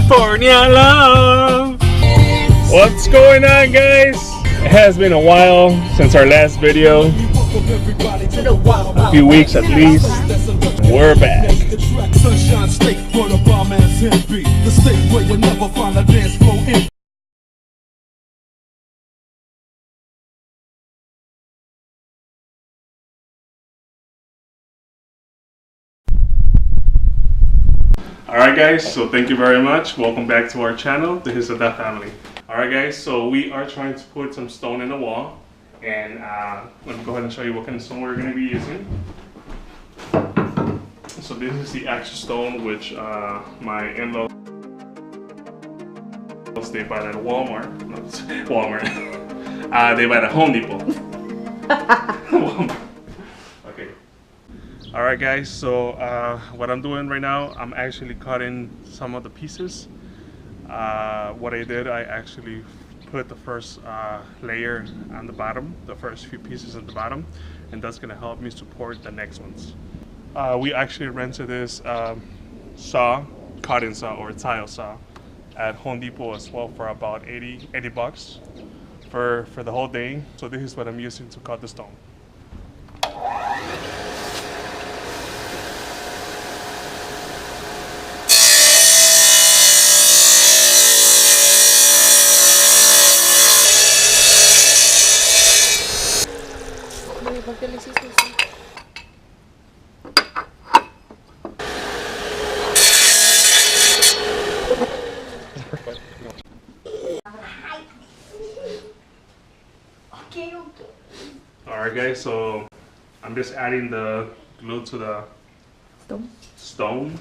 California love. What's going on, guys? It has been a while since our last video, a few weeks at least. We're back. Sunshine State, where the bomb ass him be. The state where you never find a dance floor in. Alright guys, so thank you very much. Welcome back to our channel, the His That Family. Alright guys, so we are trying to put some stone in the wall. And let me go ahead and show you what kind of stone we're going to be using. So this is the actual stone which my in-laws, they buy at Walmart. No, it's Walmart. They buy at Home Depot. Okay. Alright guys, so what I'm doing right now, I'm actually cutting some of the pieces. What I did, I actually put the first layer on the bottom, the first few pieces at the bottom, and that's going to help me support the next ones. We actually rented this saw, cutting saw or tile saw at Home Depot as well for about 80 bucks for the whole day. So this is what I'm using to cut the stone. ¿Por qué le hiciste así? Alright guys, so I'm just adding the glue to the stone.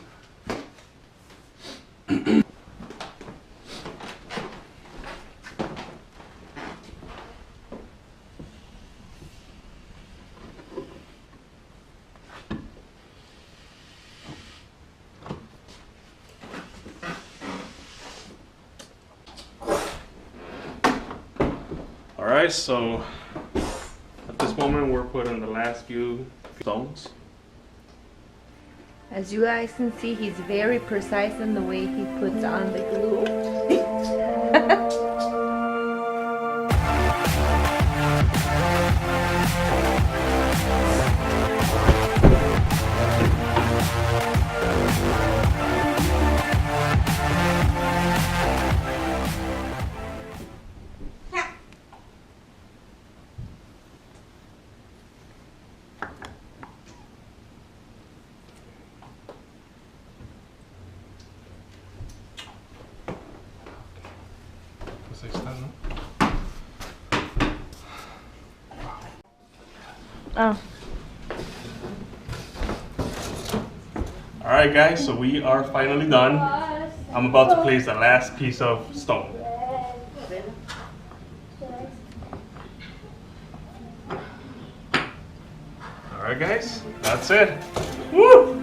Alright, so at this moment we're putting the last few stones. As you guys can see, he's very precise in the way he puts on the glue. Oh. Alright guys, so we are finally done. I'm about to place the last piece of stone. Alright guys, that's it. Woo!